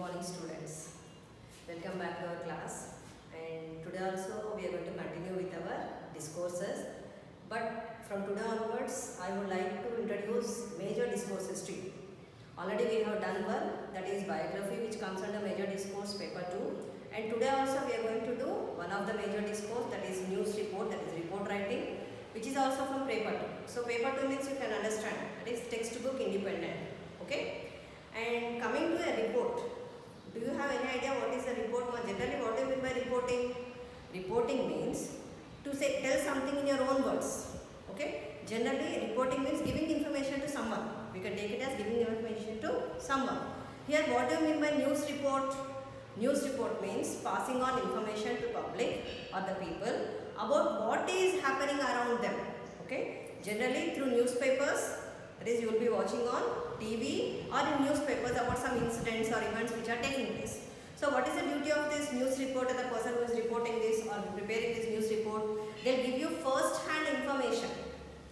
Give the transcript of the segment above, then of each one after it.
morning students. Welcome back to our class, and today also we are going to continue with our discourses, but from today onwards I would like to introduce major discourses to you. Already we have done one, that is biography, which comes under major discourse paper 2, and today also we are going to do one of the major discourse, that is news report, that is report writing, which is also from paper 2. So paper 2 means you can understand, that is textbook independent. Okay, and coming to a report, do you have any idea what is a report? Generally, what do you mean by reporting? Reporting means to tell something in your own words. Okay, generally reporting means giving information to someone. We can take it as giving information to someone. Here, what do you mean by news report? News report means passing on information to public or the people about what is happening around them. Okay, generally through newspapers, that is you will be watching on TV or in newspapers about some incidents or events which are taking place. So what is the duty of this news reporter, the person who is reporting this or preparing this news report? They will give you first hand information,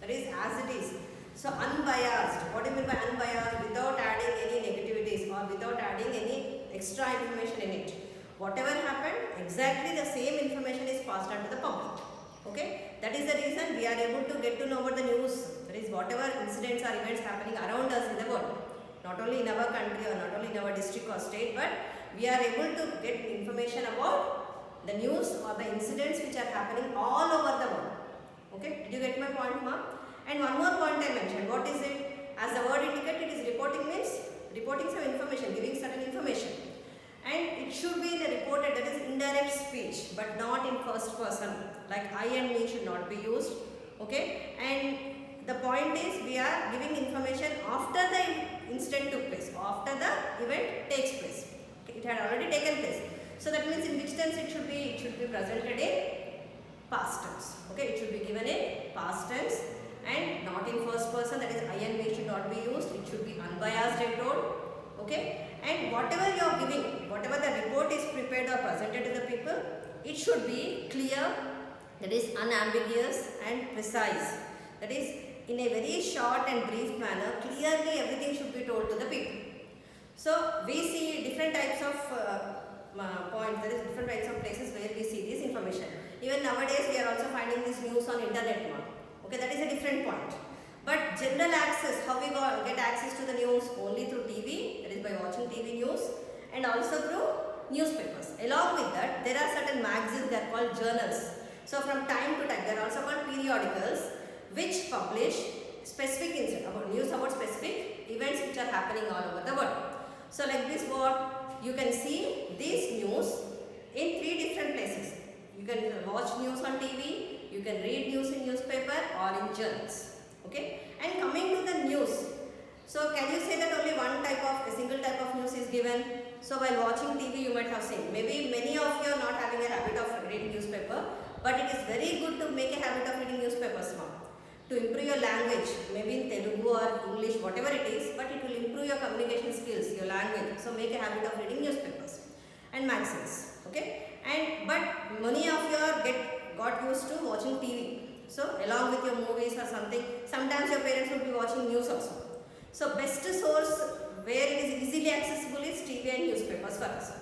that is as it is. So unbiased, what do you mean by unbiased? Without adding any negativities or without adding any extra information in it. Whatever happened, exactly the same information is passed on to the public. Okay, that is the reason we are able to get to know about the news, that is whatever incidents or events happening around us in the world, not only in our country or not only in our district or state, but we are able to get information about the news or the incidents which are happening all over the world. Okay, did you get my point, ma'am? And one more point I mentioned, what is it? As the word indicates, it is reporting means reporting some information, giving certain information. And it should be in a reported, that is indirect speech, but not in first person, like I and me should not be used. Okay, and the point is we are giving information after the incident took place, after the event takes place. Okay, it had already taken place. So that means in which tense it should be? It should be presented in past tense. Okay, it should be given in past tense and not in first person, that is I and me should not be used. It should be unbiased, I told. Okay, and whatever you are giving, whatever the report is prepared or presented to the people, it should be clear, that is unambiguous and precise, that is in a very short and brief manner, clearly everything should be told to the people. So we see different types of points, that is different types of places where we see this information. Even nowadays we are also finding this news on internet now. Okay, that is a different point. But general access, how we get access to the news? Only through TV, that is by watching TV news, and also through newspapers. Along with that, there are certain magazines that are called journals. So from time to time, they are also called periodicals, which publish specific incidents, about news about specific events which are happening all over the world. So like this, what you can see this news in 3 different places. You can watch news on TV, you can read news in newspaper or in journals. Okay, and coming to the news, so can you say that only a single type of news is given? So while watching TV you might have seen, maybe many of you are not having a habit of reading newspaper, but it is very good to make a habit of reading newspapers now, to improve your language, maybe in Telugu or English, whatever it is, but it will improve your communication skills, your language. So make a habit of reading newspapers and magazines. Okay, and but many of you are got used to watching TV. So along with your movies or something, sometimes your parents will be watching news also. So best source where it is easily accessible is TV and newspapers for us.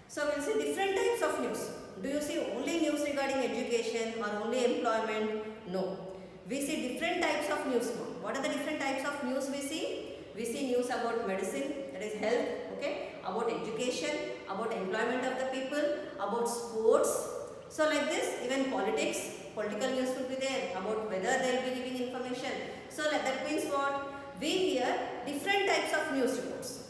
So we'll see different types of news. Do you see only news regarding education or only employment? No. We see different types of news now. What are the different types of news we see? We see news about medicine, that is health, okay, about education, about employment of the people, about sports. So like this, even politics, political news will be there, about whether they will be giving information. So like that means what? We hear different types of news reports.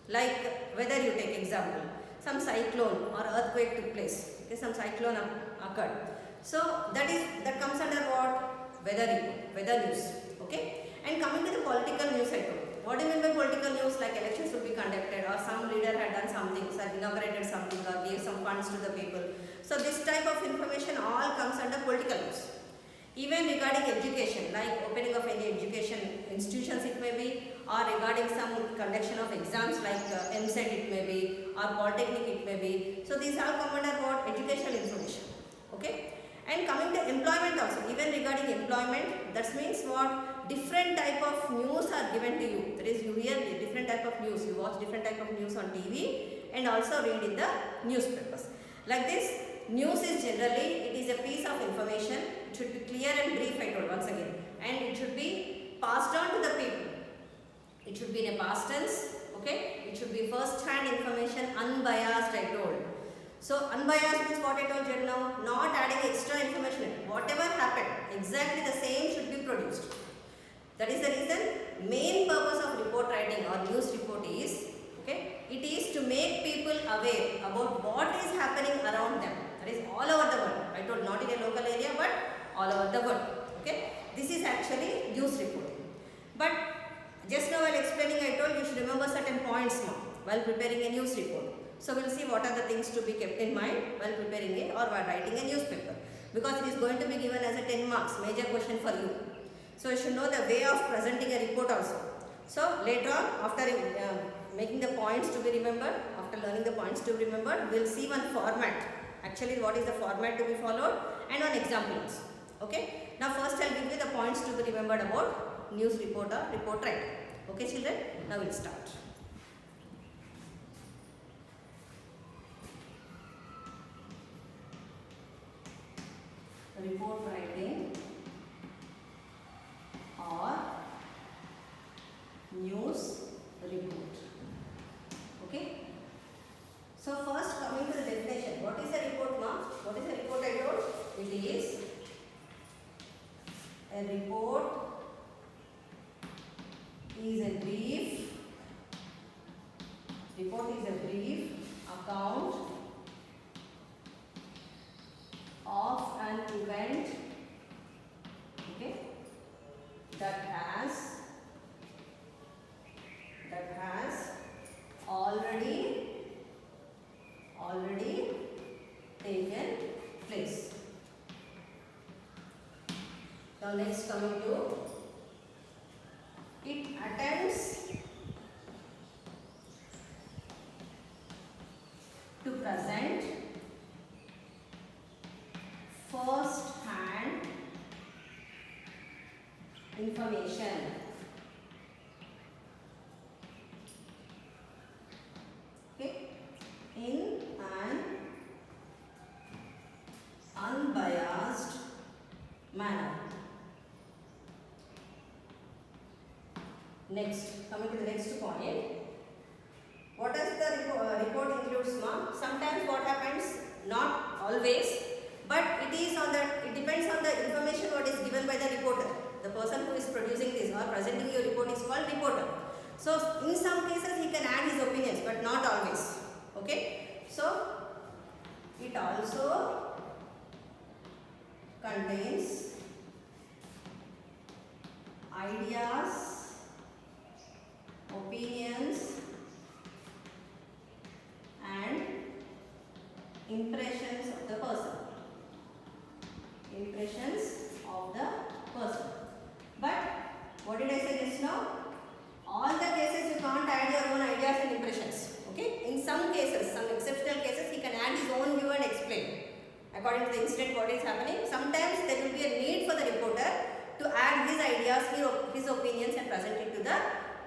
Like whether you take example, some cyclone or earthquake took place, okay, some cyclone occurred. So that comes under what? Weather report, weather news. Okay, and coming to the political news I told. What do you mean by political news? Like elections will be conducted or some leader had done something, so inaugurated something or gave some funds to the people. So this type of information all comes under political news. Even regarding education, like opening of any education institutions it may be, or regarding some conduction of exams like MSET it may be, or Polytechnic it may be. So these all come under what? Educational information. Okay. And coming to employment also, even regarding employment, that means what? Different type of news are given to you. That is, you hear different type of news, you watch different type of news on TV and also read in the newspapers. Like this, news is generally, it is a piece of information. It should be clear and brief, I told once again, and it should be passed on to the people. It should be in a past tense, okay? It should be first hand information, unbiased, I told. So unbiased means what I told you now, not adding extra information. Whatever happened, exactly the same should be produced. That is the reason, main purpose of report writing or news report is, okay, it is to make people aware about what is happening around them. That is all over the world. I told not in a local area but all over the world. Okay, this is actually news reporting. But just now while explaining, I told you should remember certain points now while preparing a news report. So we will see what are the things to be kept in mind while preparing it or while writing a newspaper. Because it is going to be given as a 10 marks major question for you. So you should know the way of presenting a report also. So later on, after making the points to be remembered, after learning the points to be remembered, we will see one format. Actually, what is the format to be followed and one examples. Okay. Now first I will give you the points to be remembered about news report or report writing. Okay children, now we will start. Report writing or news report. Okay. So first coming to the definition. What is a report, ma'am? What is a report I told? It is a report is a brief. Report is a brief account of an event, okay, that has already taken place. Now next coming to, it attempts to present first hand information. Okay, in an unbiased manner. Next, coming to the next point. What does the report includes, ma'am? Sometimes what happens, not always, but it depends on the information what is given by the reporter. The person who is producing this or presenting your report is called reporter. So in some cases he can add his opinions, but not always. Okay. So it also contains ideas, opinions and impressions of the person. But what did I say just now? All the cases you can't add your own ideas and impressions. Okay? In some cases, some exceptional cases, he can add his own view and explain according to the incident what is happening. Sometimes there will be a need for the reporter to add his ideas, his opinions and present it to the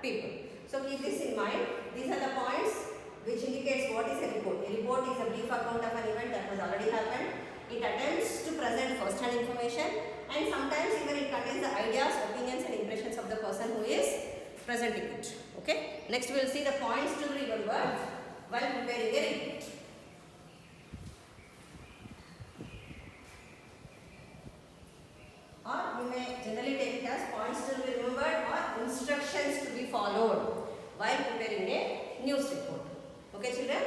people. So keep this in mind. These are the points which indicates what is a report. A report is a brief account of an event that has already happened. It attempts to present first-hand information and sometimes even it contains the ideas, opinions and impressions of the person who is presenting it. Okay. Next we will see the points to remember while preparing a report. Or you may generally take it as points to be remembered or instructions to be followed while preparing a news report. Okay children?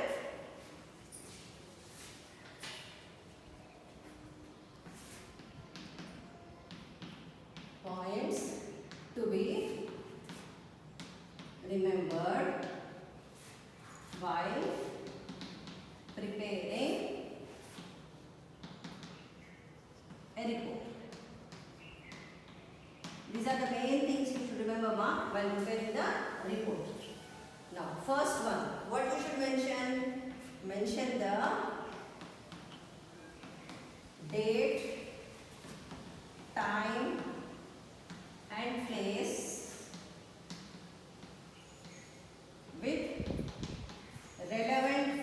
Points to be remembered while preparing a report. These are the main things you should remember while preparing the report. Now, first one, what you should mention? Mention the date, time and place with relevant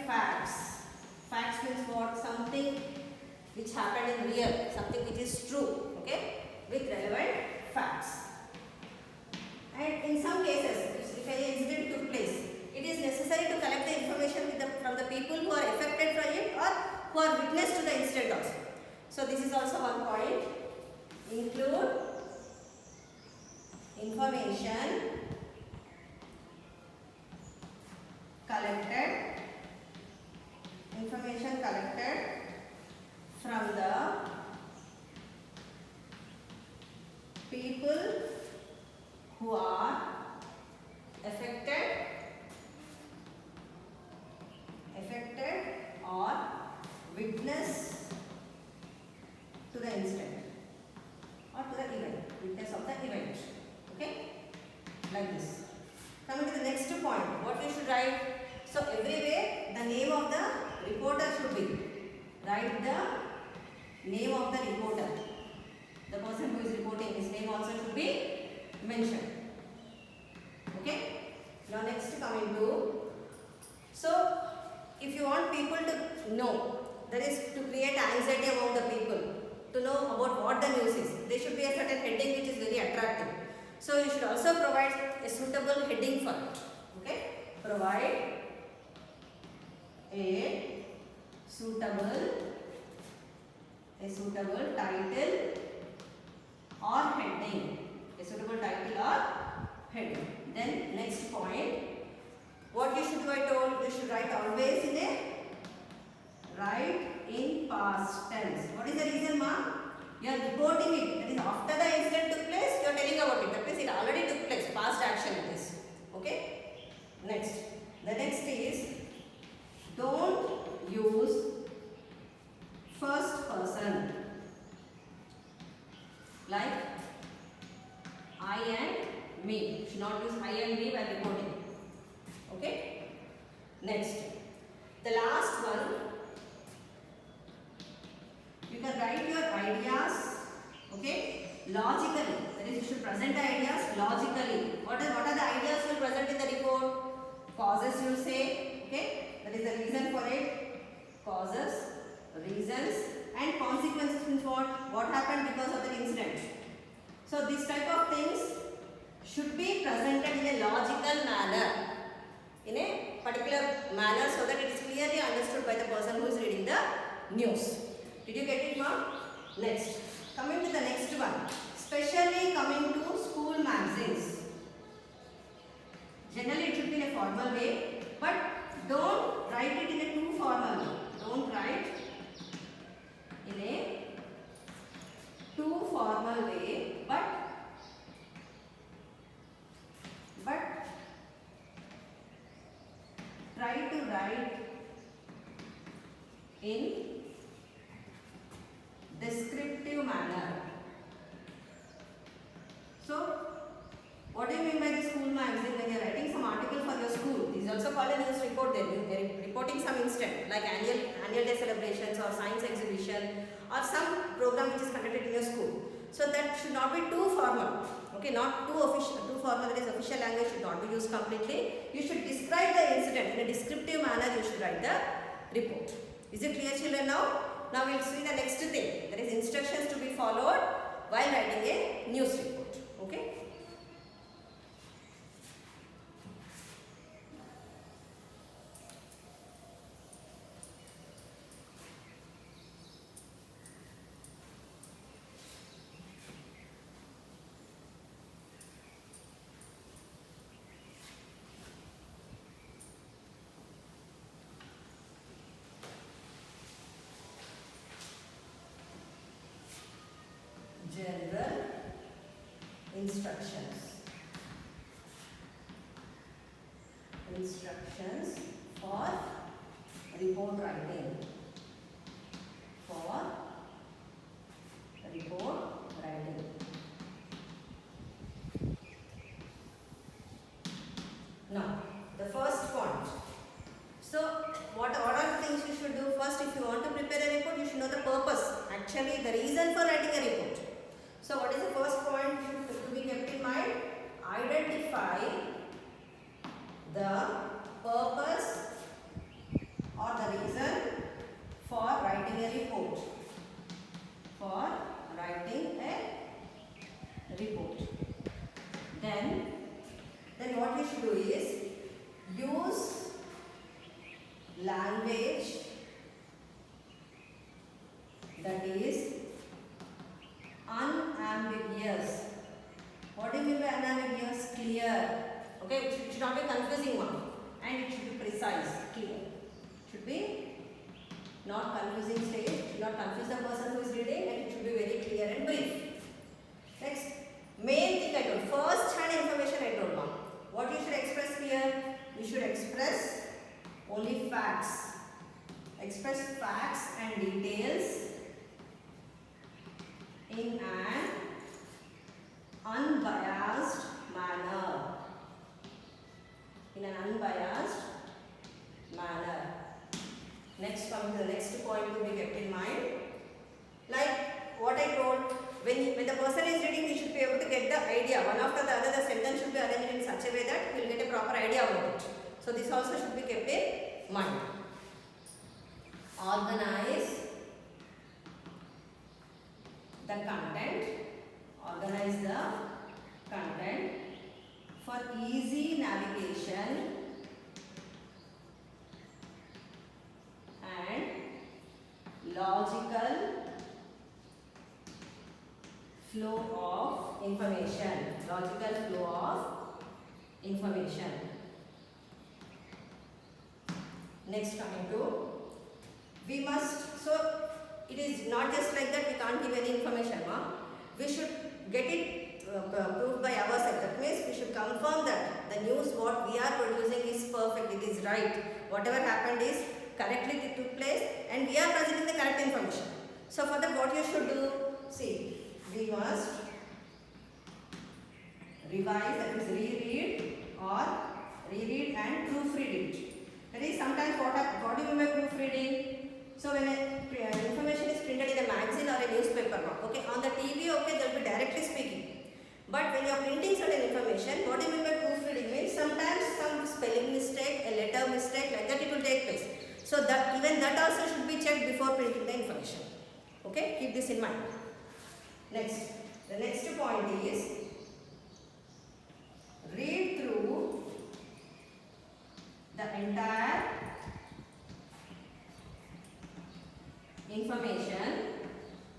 information collected from the people who are affected or witness to the incident or to the event, witness of the event. Okay, like this. Coming to the next point, what we should write? So everywhere the name of the reporter should be. Write the name of the reporter. The person who is reporting, his name also should be mentioned. Okay. Now next coming to, so if you want people to know, that is to create anxiety among the people, to know about what the news is, there should be a certain heading which is very attractive. So you should also provide a suitable heading for it. Okay. Provide a suitable title or heading. A suitable title or heading. Then next point, what you should do, I told you should write always in past tense. What is the reason, ma'am? You are reporting it. That is after the incident took place, you are telling about it. That means it already took place. Past action it is. Okay. Next. The next is, don't use first person. Like I and me. You should not use I and me while reporting. Okay. Next. The last one. You can write your ideas, okay, logically. That is, you should present the ideas logically. What are the ideas you will present in the report? Causes you say, okay, that is the reason for it. Causes, reasons, and consequences means what happened because of the incident. So this type of things should be presented in a logical manner, in a particular manner, so that it is clearly understood by the person who is reading the news. Did you get it, ma'am? Next. Coming to the next one. Especially coming to school magazines. Generally it should be in a formal way, but don't write it in a too formal way. Don't write in a too formal way, but try to write in descriptive manner. So, what do you mean by the school magazine? When you are writing some article for your school, this is also called a news report. They are reporting some incident like annual day celebrations or science exhibition or some program which is conducted in your school. So that should not be too formal. Okay, not too official, too formal. That is, official language should not be used completely. You should describe the incident in a descriptive manner. You should write the report. Is it clear, children? Now we will see the next thing. That is instructions to be followed while writing a news report. Okay. General instructions. Instructions for report writing. Now, the first point. So, what are the things you should do? First, if you want to prepare a report, you should know the purpose. Actually, the reason for writing a report. So, what is the first point to be kept in mind? Identify the purpose or the reason for writing a report. Then what we should do is use language that is unambiguous. What do you mean by unambiguous? clear. Okay, it should not be confusing one, and it should be precise, clear. Should be not confusing stage, should not confuse the person who is reading, and it should be very clear and brief. Next, main thing I told, first hand information I told now. What you should express here? You should express only facts. Express facts and details in an unbiased manner. In an unbiased manner. Next, coming to the next point to be kept in mind. Like what I told, when the person is reading, he should be able to get the idea. One after the other, the sentence should be arranged in such a way that he will get a proper idea about it. So this also should be kept in mind. Organize the content. Organize the content for easy navigation and logical flow of information. Logical flow of information. Next, coming to, we must, so it is not just like that we can't give any information. We should get it proved by ourselves. That means we should confirm that the news what we are producing is perfect, it is right. Whatever happened is correctly it took place and we are presenting the correct information. So for that what you should do, see, we must revise, that is reread and proofread it. That is sometimes what do you mean by proofreading? So when information is printed in a magazine or a newspaper, okay, on the TV, okay, they will be directly speaking. But when you are printing certain information, what do you mean by proofreading? Means sometimes some spelling mistake, a letter mistake, like that it will take place. So that even that also should be checked before printing the information. Okay, keep this in mind. Next, the next point is read through the entire information.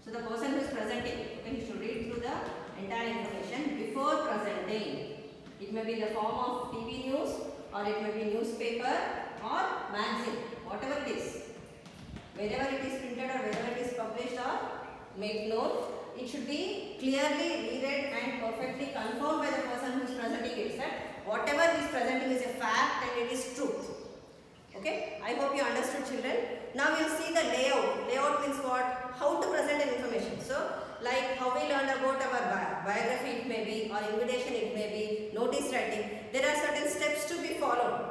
So the person who is presenting, okay, he should read through the entire information before presenting. It may be in the form of TV news or it may be newspaper or magazine, whatever it is. Wherever it is printed or wherever it is published or made known, it should be clearly read and perfectly confirmed by the person who is presenting it, that whatever he is presenting is a fact and it is truth. Okay, I hope you understood, children. Now we will see the layout. Layout means what? How to present an information. So, like how we learned about our biography it may be, or invitation it may be, notice writing. There are certain steps to be followed,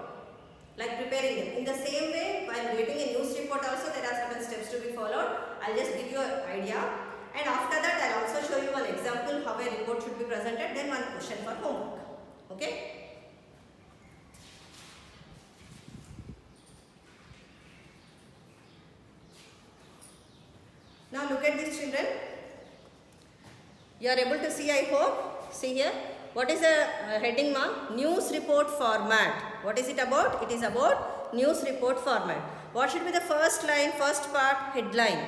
like preparing them. In the same way, while writing a news report also, there are certain steps to be followed. I'll just give you an idea. And after that, I'll also show you one example how a report should be presented, then one question for homework. Okay? Now look at this, children. You are able to see, I hope. See here. What is the heading, ma'am? News report format. What is it about? It is about news report format. What should be the first line, first part? Headline.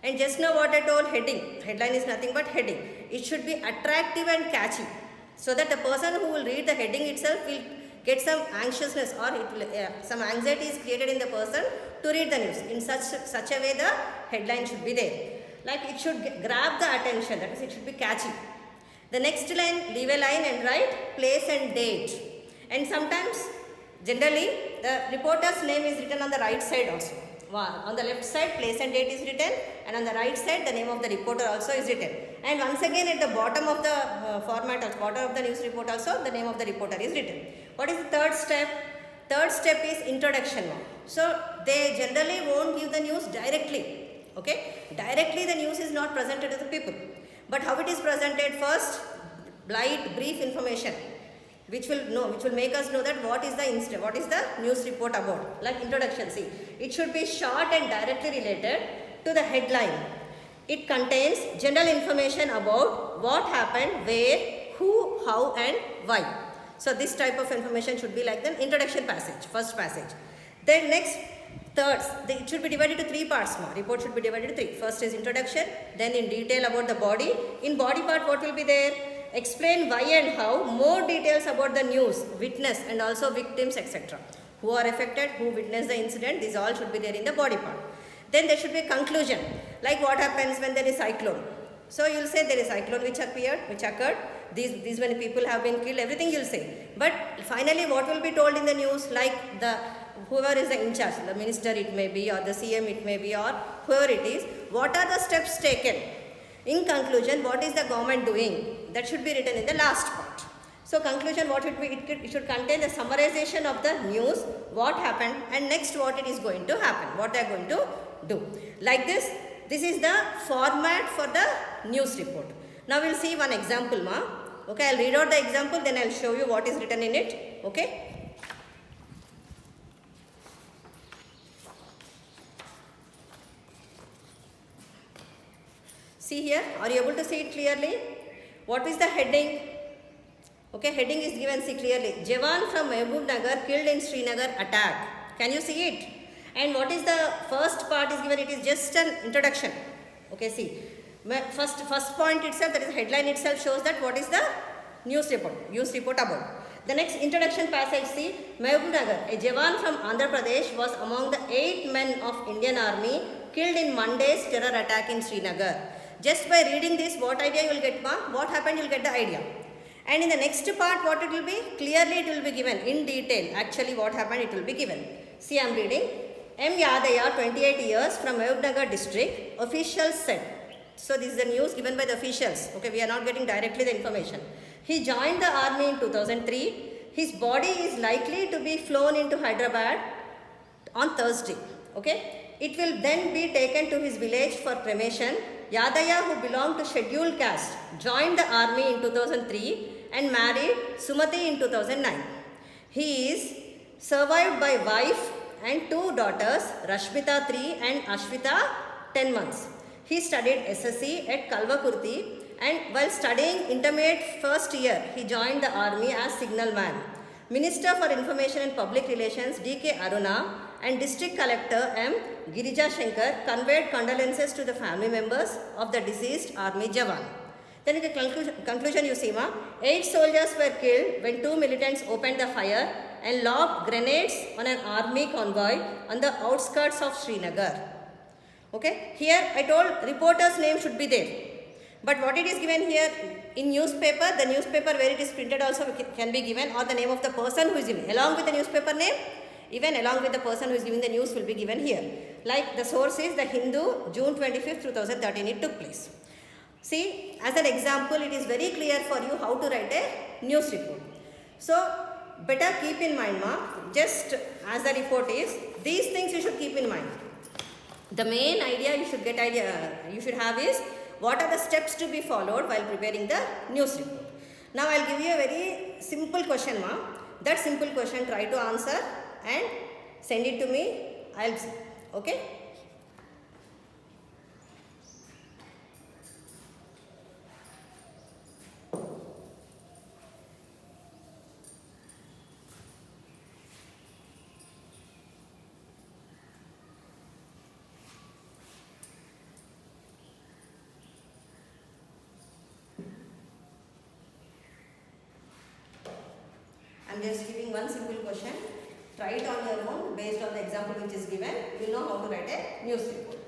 And just now what I told, heading. Headline is nothing but heading. It should be attractive and catchy, so that the person who will read the heading itself will get some anxiousness, or it will, some anxiety is created in the person to read the news. In such a way the headline should be there. Like it should grab the attention, that is it should be catchy. The next line, leave a line and write place and date. And sometimes, generally, the reporter's name is written on the right side also. On the left side, place and date is written, and on the right side, the name of the reporter also is written. And once again, at the bottom of the format, or bottom of the news report also, the name of the reporter is written. What is the third step? Third step is introduction. So, they generally won't give the news directly. Okay? Directly, the news is not presented to the people. But how it is presented? First, light, brief information, which will make us know that what is the news report about. Like introduction, see, it should be short and directly related to the headline. It contains general information about what happened, where, who, how and why. So this type of information should be like the introduction passage, first passage. Then next, thirds, it should be divided to three parts now. Report should be divided to three. First is introduction, then in detail about the body. In body part, what will be there? Explain why and how, more details about the news, witness and also victims etc. Who are affected, who witnessed the incident, these all should be there in the body part. Then there should be a conclusion, like what happens when there is cyclone. So you will say there is cyclone which occurred, these many people have been killed, everything you will say. But finally what will be told in the news, like the whoever is the in charge, the minister it may be, or the CM it may be, or whoever it is, what are the steps taken? In conclusion, what is the government doing? That should be written in the last part. So conclusion, what should be? It should contain the summarization of the news, what happened, and next what it is going to happen, what they are going to do. Like this is the format for the news report. Now we will see one example, ma. Okay, I will read out the example, then I will show you what is written in it. Okay. See here, are you able to see it clearly? What is the heading? Okay, heading is given, see clearly. Jawan from Mehboob Nagar killed in Srinagar attack. Can you see it? And what is the first part is given? It is just an introduction. Okay, see. First point itself, that is the headline itself, shows that what is the news report about. The next introduction passage, see. Mehboob Nagar, a Jawan from Andhra Pradesh, was among the 8 men of Indian Army killed in Monday's terror attack in Srinagar. Just by reading this, what idea you will get, ma? What happened, you will get the idea. And in the next part, what it will be? Clearly it will be given in detail. Actually what happened, it will be given. See, I am reading. M. Yadaya, 28 years, from Mehboob Nagar district, officials said. So this is the news given by the officials. Okay, we are not getting directly the information. He joined the army in 2003. His body is likely to be flown into Hyderabad on Thursday. Okay, it will then be taken to his village for cremation. Yadaya, who belonged to scheduled caste, joined the army in 2003 and married Sumati in 2009. He is survived by wife and 2 daughters, Rashmita 3 and Ashwita 10 months. He studied SSC at Kalvakurti, and while studying intermediate first year, he joined the army as signalman. Minister for Information and Public Relations D.K. Aruna and District Collector M. Girija Shankar conveyed condolences to the family members of the deceased army Jawan. Then in the conclusion you see, ma, 8 soldiers were killed when 2 militants opened the fire and lobbed grenades on an army convoy on the outskirts of Srinagar. Okay, here I told reporter's name should be there. But what it is given here in newspaper, the newspaper where it is printed also can be given, or the name of the person who is giving. Along with the newspaper name, even along with the person who is giving the news will be given here. Like the source is the Hindu, June 25th, 2013 it took place. See, as an example, it is very clear for you how to write a news report. So, better keep in mind, ma, just as the report is, these things you should keep in mind. The main idea you should have is, what are the steps to be followed while preparing the news report. Now, I will give you a very simple question, ma. That simple question try to answer and send it to me. I will see. Okay. I am just giving one simple question. Try it on your own based on the example which is given. You will know how to write a news report.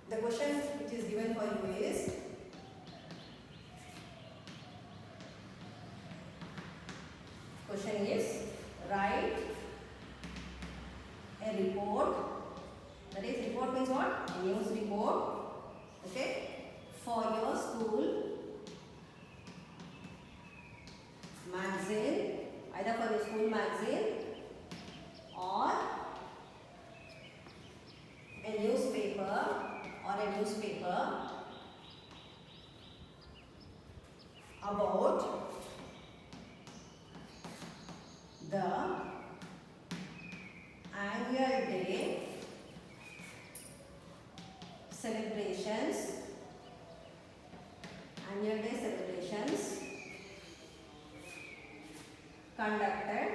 The question which is given for you is, write a report. That is, report means what? A news report. Okay, for your school magazine, either for your school magazine or a newspaper about the annual day celebrations conducted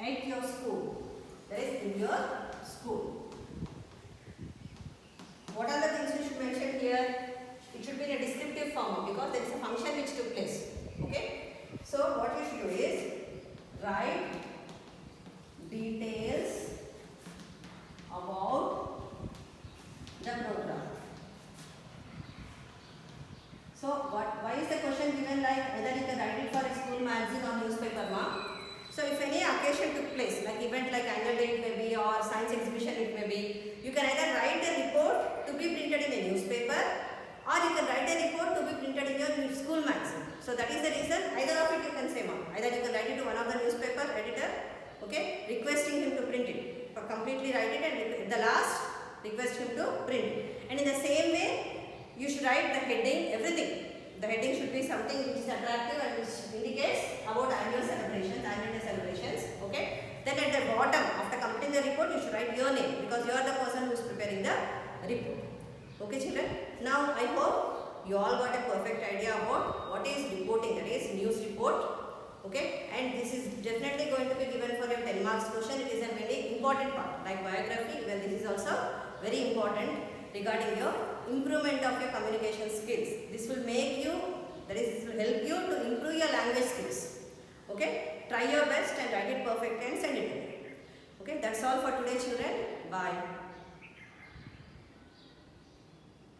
at your school, that is in your school. What are the things we should mention here? descriptive form because there is a function which took place. Okay. So what you should do is write details about the program. So why is the question given like whether you can write it for a school magazine or newspaper, ma? So if any occasion took place, like event like annual day it may be or science exhibition it may be, you can either write a report to be printed in a newspaper or you can write a report to be printed in your school magazine. So that is the reason, either of it you can say, ma'am. Either you can write it to one of the newspaper editor, okay, requesting him to print it, or completely write it and at the last request him to print it. And in the same way, you should write the heading, everything. The heading should be something which is attractive and which indicates about annual day celebrations, okay. Then at the bottom, after completing the report, you should write your name because you are the person who is preparing the report. Okay, children. Now I hope you all got a perfect idea about what is reporting, that is news report. Okay, and this is definitely going to be given for your 10 marks question. It is a very important part, like biography. Well, this is also very important regarding your improvement of your communication skills. This will make you, that is, this will help you to improve your language skills. Okay, try your best and write it perfect and send it to me. Okay, that's all for today, children. Bye.